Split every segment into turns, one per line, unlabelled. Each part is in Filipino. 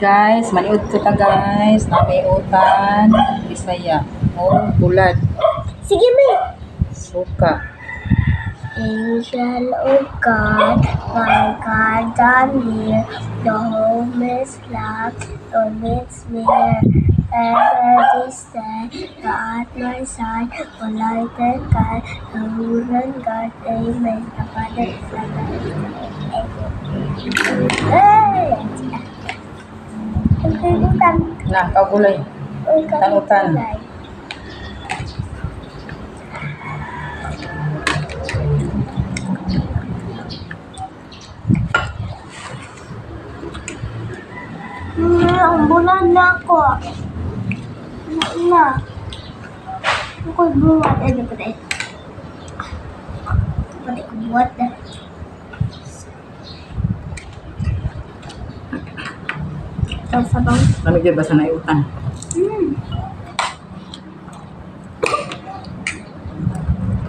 Guys, maniud ko ta guys. Namiutan. Bisaya. Oh, bulad.
Sige, May.
Suka.
Angel of God, my God, down here, the home is locked, don't mix me ever this day, the at my side, for light and God, the rule and God, amen, the Father, the Son, and the Holy Spirit. Hey! Ang kaibutan.
Na, kagulay.
Ang
Tanutan.
kaibutan. Ang bulan na ako. Na. Ako'y buwan. Ay, dapat eh. Dapat ko buwan na. Ito sa bang.
Lamig ba sa naiutan?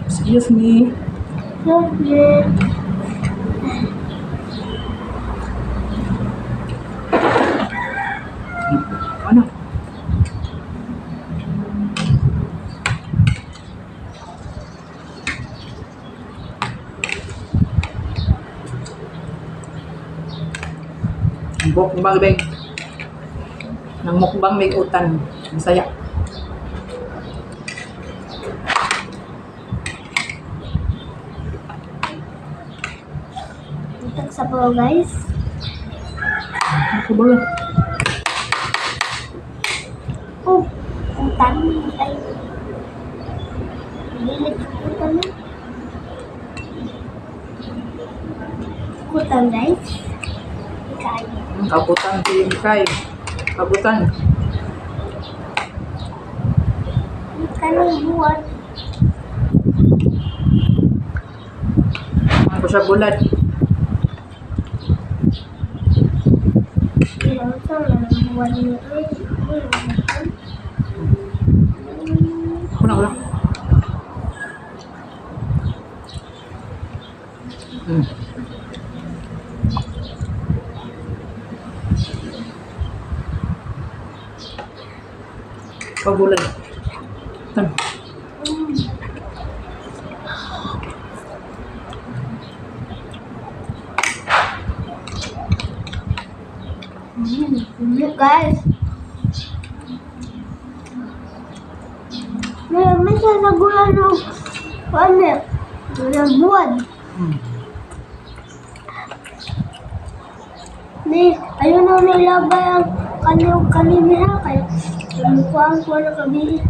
Excuse me.
Sige.
Ano? Mukbang bang. Nang mukbang may utan. Masaya.
Ito sa po guys.
Ako ba?
Oh, utan. Ay. Lilit utan na. Utan guys. Kaya.
Kabutan, kay. Kabutan.
Kanang buwan.
Ako sa bulad.
Ilang sa buwan niyo.
Ako na, wala. Kabulan. Tan.
Guys. May sasagulan ng ano? Ng buwan. Ayun na nilabay ang kanina kay mukhaan ko na kabili.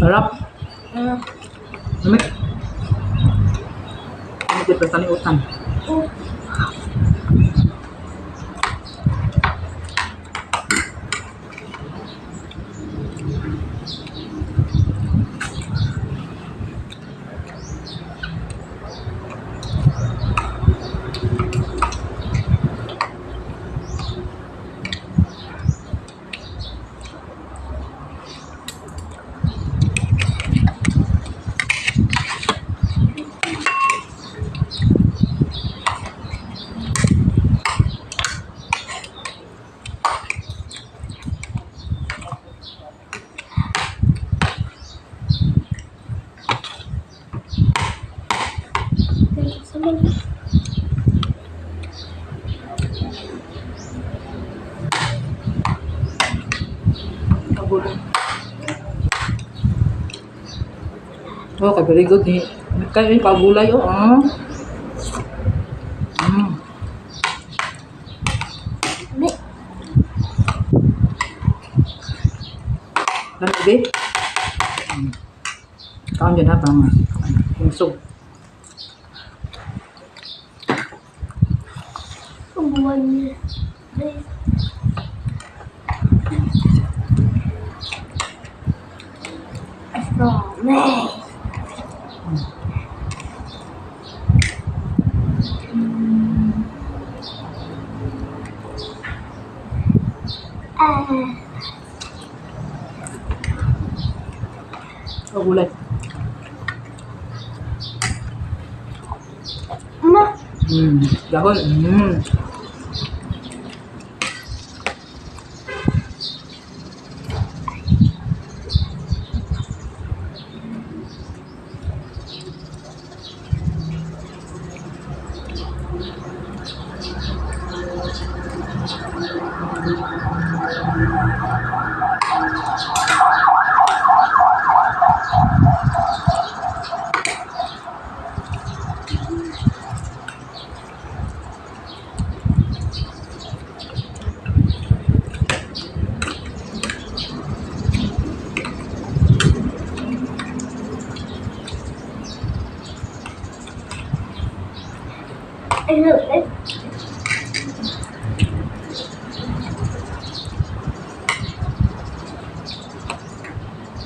Sarap. Lamig. Lamig pa sa naiutan. Kabulan. Oh, kay very good ni. Kay pagulay oh. Lamig di. Kaon dyan ha, tama. Punsog.
Ang buwan niya. May.
O gulay.
Ma,
Dahon.
ano eh?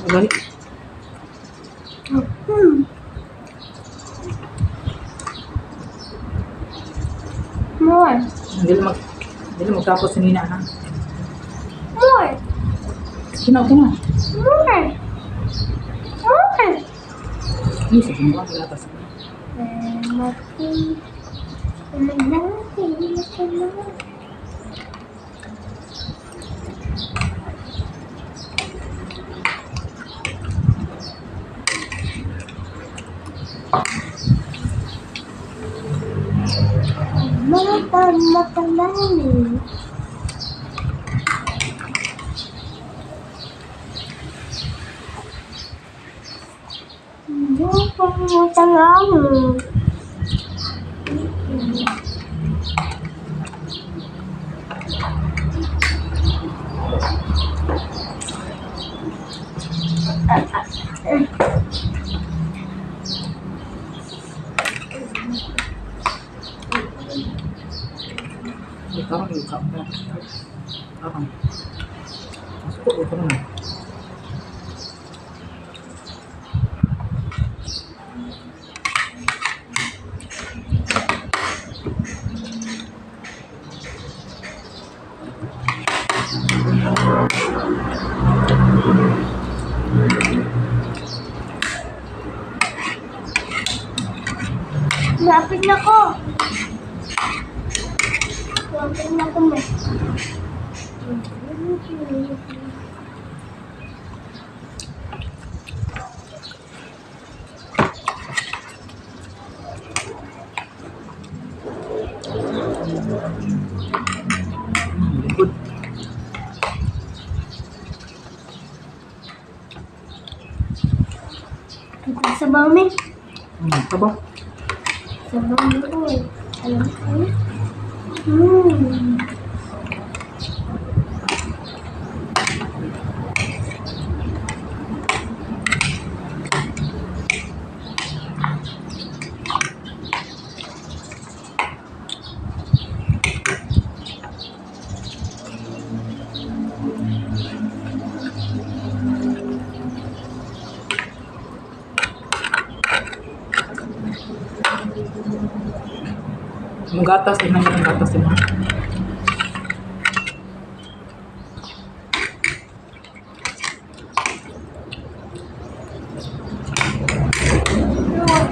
Balik.
More.
Hindi magtapos si Nina, ha?
More.
Kinaw.
More. More.
Isa, kung ba, kilatas.
Matalani. Matalani.
Parang iuka mo. Parang. Masuk ko na.
Lapit na ko. Lapit na ko mo.
Good.
Sabaw mi.
Sabaw.
Sabaw mi ko. Alam ko.
Yung gatas, tingnan mo yung gatas din.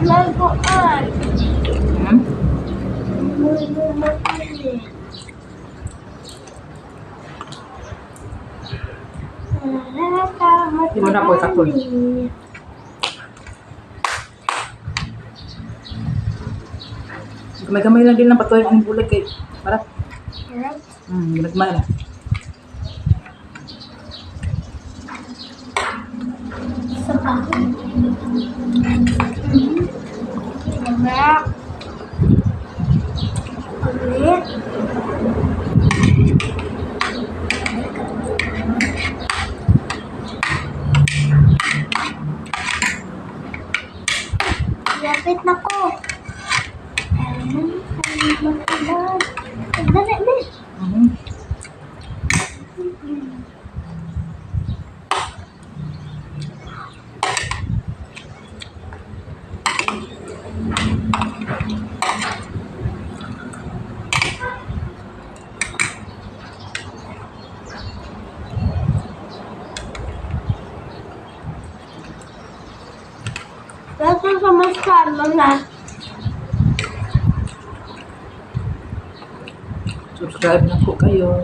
Laguan.
Hmm? Di mo na po sakon. Gamay-gamay lang din ng patuloy ang bulag kay para. Ginagmay na.
Mama. Ulit. Lapit na ko. Dali, mi. sa mustard mga.
Subscribe na po kayo.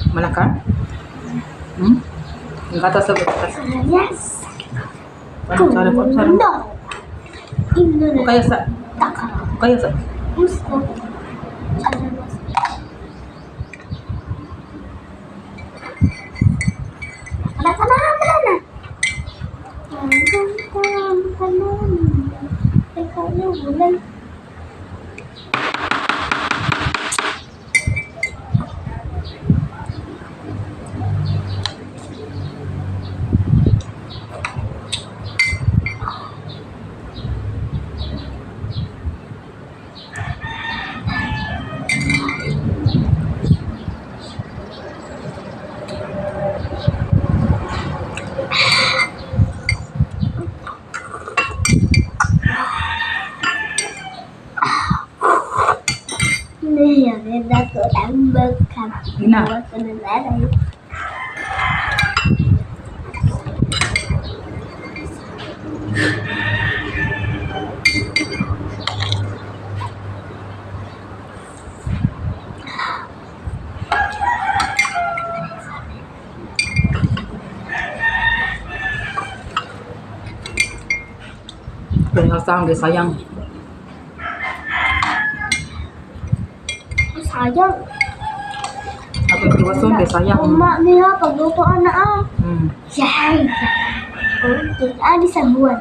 Malaka? Ang kata sa batas.
Yes.
Sorry.
No. Indo na.
Kaya sa...
Taka.
Kaya sa...
Gusto. Này là ra cửa đang bơ khắp
Ina.
cho nên ở đây.
Pinasang di sayang.
Sayang.
Ako iwason di sayang.
Emak niya pagluto anak ah. Yay. Okay, di sa buwan.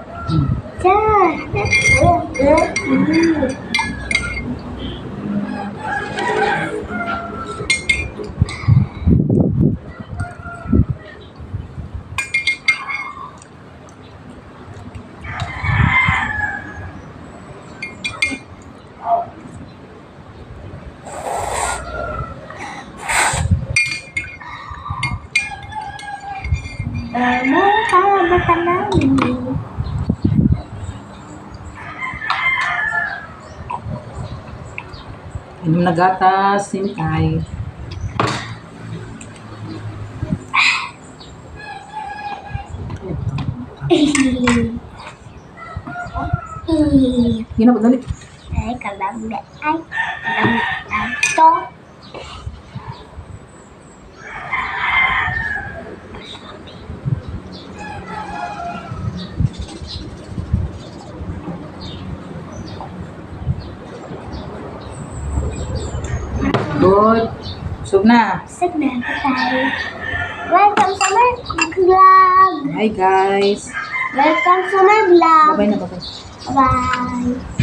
Mata namin.
Inom na gatas, sintay. Gina po, dali.
Ay, kalambe. Ay, kalambe. Ito.
Good. Sub na.
Segmen tayo. Welcome sa my vlog.
Hi guys.
Welcome sa my vlog.
Bye-bye na, bye-bye.
Bye.